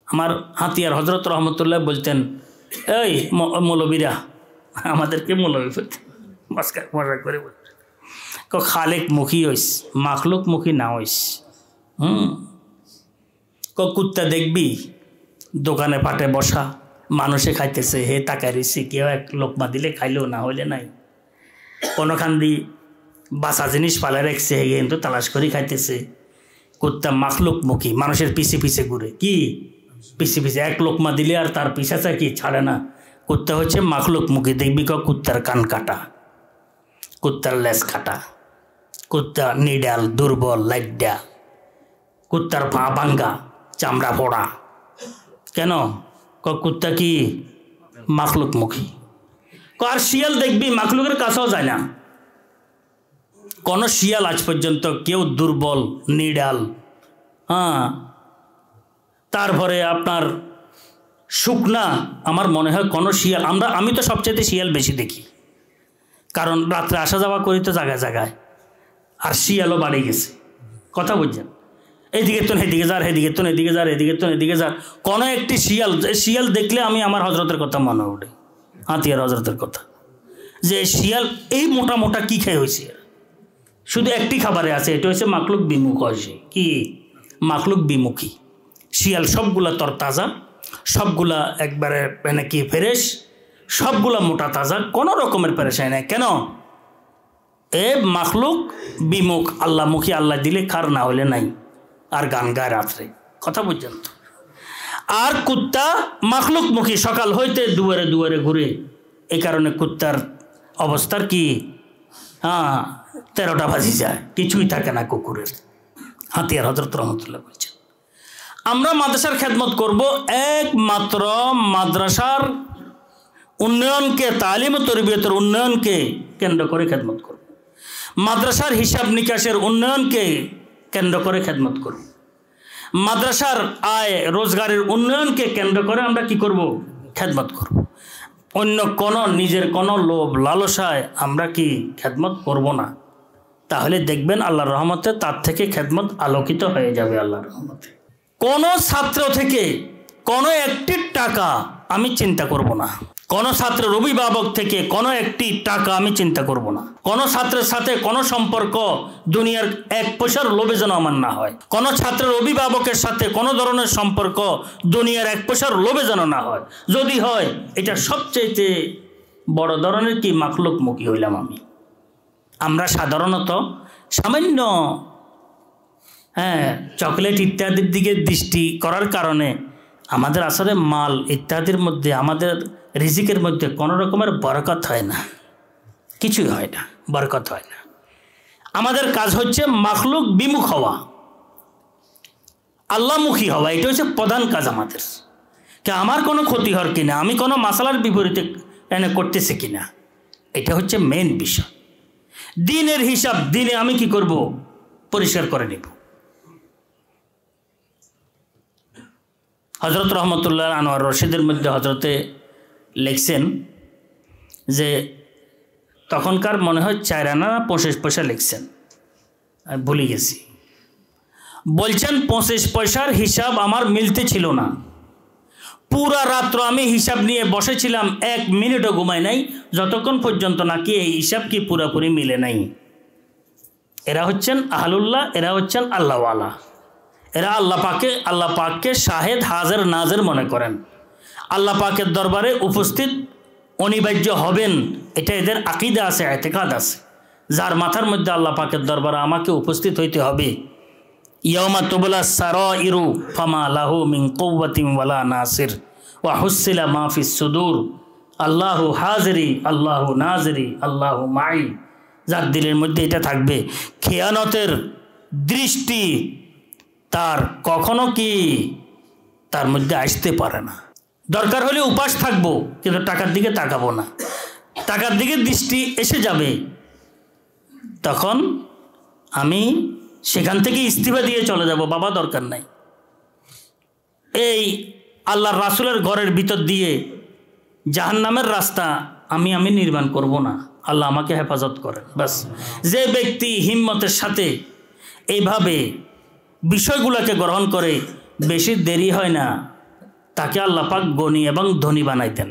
আমার হাতিয়ার হজরত রহমতুল্লাহ বলতেন, এই মৌলবীরা, আমাদেরকে মৌলবী বলতেন, মজা করে বলতেন, খালেক মুখী হইস, মাখলুক মুখী না হইস। কুত্তা দেখবি দোকানে পাটে বসা, মানুষে খাইতেছে, হে তাকায় রয়েছে, কেউ এক লোকমা দিলে খাইলেও, না হইলে নাই। কোনোখান দিয়ে বাসা জিনিস পালে রাখছে, হে কিন্তু তালাশ করে খাইতেছে। কুত্তা মাখলুক মুখী, মানুষের পিছে পিছে ঘুরে, কি পিছে পিছে, এক লোকমা দিলে আর তার পিছাচা কি ছাড়ে না। কুত্তা হচ্ছে মাখলুক মুখী। দেখবি কুত্তার কান কাটা, কুত্তার লেজ কাটা, কুত্তা নিডাল, দুর্বল, লাইডা, কুত্তার পা ভাঙ্গা, চামড়া পোড়া। কেন? কুত্তা কি মাখলুক মুখী। আর শিয়াল দেখবি মাখলুকের কাছেও যায় না। কোন শিয়াল আজ পর্যন্ত কেউ দুর্বল, নিডাল, তারপরে আপনার শুকনা, আমার মনে হয় কোনো শিয়াল, আমি তো সবচেয়ে শিয়াল বেশি দেখি, কারণ রাত্রে আসা যাওয়া করি তো জায়গায় জায়গায়, আর শিয়ালও বাড়ি গেছে। কথা বুঝছেন? এদিকে তো এদিকে যার, এদিকে তো এদিকে যার, এদিকে তো এদিকে যার। কোনো একটি শিয়াল দেখলে আমি আমার হজরতের কথা মনে ওঠে, হাতিয়ার হজরতের কথা, যে শিয়াল এই মোটা মোটা কি খেয়ে হয়েছে, শুধু একটি খাবারে আছে, এটা হচ্ছে মাখলুক বিমুখ। হয়েছে কি মাখলুক বিমুখী শিয়াল। সবগুলা তরতাজা, সবগুলা একবারে মানে কি ফ্রেশ, সবগুলা মোটা তাজা, কোনো রকমের পেরেশানি নাই। কেন? এ মাখলুক বিমুখ, আল্লাহমুখী, আল্লাহ দিলে খার, না হলে নাই। আর গান গায় রাত্রে। কথা বুঝছেন তো? আর কুত্তা মাখলুক মুখী, সকাল হইতে দুয়ারে দুয়ারে ঘুরে। এই কারণে কুত্তার অবস্থার কি 13টা বাজি যায়, কিছুই থাকে না কুকুরের। হাতিয়ার হজরত রহমতুল্লাহ বলছেন, আমরা মাদ্রাসার খেদমত করব একমাত্র মাদ্রাসার উন্নয়নকে, তালিম ও তরবিয়তের উন্নয়নকে কেন্দ্র করে খেদমত করব। মাদ্রাসার হিসাব নিকাশের উন্নয়নকে কেন্দ্র করে খেদমত করব। মাদ্রাসার আয় রোজগারের উন্নয়নকে কেন্দ্র করে আমরা কি করব? খেদমত করব। অন্য কোনো নিজের কোনো লোভ লালসায় আমরা কি খেদমত করব না। তাহলে দেখবেন আল্লাহর রহমতে তার থেকে খেদমত আলোকিত হয়ে যাবে আল্লাহর রহমতে। কোনো ছাত্র থেকে কোনো একটি টাকা আমি চিন্তা করব না। কোনো ছাত্রের অভিভাবক থেকে কোনো একটি টাকা আমি চিন্তা করব না। কোনো ছাত্রের সাথে কোনো সম্পর্ক দুনিয়ার 1 পয়সার লোভে যেন আমার না হয়। কোনো ছাত্রের অভিভাবকের সাথে কোনো ধরনের সম্পর্ক দুনিয়ার 1 পয়সার লোভে যেন না হয়। যদি হয়, এটা সবচেয়ে বড় ধরনের কি মাখলুক মুখী হইলাম আমি। আমরা সাধারণত সামান্য চকলেট ইত্যাদির দিকে দৃষ্টি করার কারণে আমাদের আসলে মাল ইত্যাদির মধ্যে, আমাদের রিজিকের মধ্যে কোনো রকমের বরকত হয় না, কিছুই হয় না, বরকত হয় না। আমাদের কাজ হচ্ছে মাখলুক বিমুখ হওয়া, আল্লাহমুখী হওয়া। এটা হচ্ছে প্রধান কাজ আমাদের। আমার কোনো ক্ষতি হওয়ার কিনা, আমি কোনো মাসালার বিপরীতে করতেছি কিনা, এটা হচ্ছে মেন বিষয়। দিনের হিসাব দিনে আমি কি করব? পরিষ্কার করে নেব। হজরত রহমতুল্লাহ আনোয়ার রশিদের মধ্যে হজরতে লিখছেন যে তখনকার মনে হয় 4 আনা 25 পয়সা লিখছেন, আমি ভুলে গেছি। বলছেন 25 পয়সার হিসাব আমার মিলতে ছিল না। পুরা রাত্র আমি হিসাব নিয়ে বসেছিলাম, 1 মিনিটও ঘুমাই নাই, যতক্ষণ পর্যন্ত নাকি এই হিসাব কি পুরাপুরি মিলে নাই। এরা হচ্ছেন আহলুল্লাহ, এরা হচ্ছেন আল্লাহওয়ালা। এরা আল্লাহ পাককে শাহেদ হাজির নাজির মনে করেন। আল্লাহ পাকের দরবারে উপস্থিত অনিবার্য হবেন, এটা এদের আকীদা আছে, ইতিকাদ আছে। যার মাথার মধ্যে আল্লাহ পাকের দরবারে আমাকে উপস্থিত হইতে হবে। ইয়াউমা তুবলা সারাইরু ফামা লাহু মিন কুওয়াতিন ওয়ালা নাসির ওয়া হুসিলা মা ফিস সুদূর আল্লাহু হাজিরি আল্লাহু নাজিরি আল্লাহু মাই। যার দিলের মধ্যে এটা থাকবে, খেয়ানতের দৃষ্টি তার কখনো কি তার মধ্যে আসতে পারে না। দরকার হলে উপাস থাকবো, কিন্তু টাকার দিকে তাকাবো না। টাকার দিকে দৃষ্টি এসে যাবে, তখন আমি সেখান থেকে ইস্তিফা দিয়ে চলে যাব, বাবা দরকার নাই। এই আল্লাহর রাসূলের ঘরের ভিতর দিয়ে জাহান্নামের রাস্তা আমি নির্মাণ করব না। আল্লাহ আমাকে হেফাজত করেন। বাস, যে ব্যক্তি হিম্মতের সাথে এইভাবে বিষয়গুলোকে গ্রহণ করে, বেশি দেরি হয় না, তাকে আল্লাহ পাক গণী এবং ধনী বানাইতেন।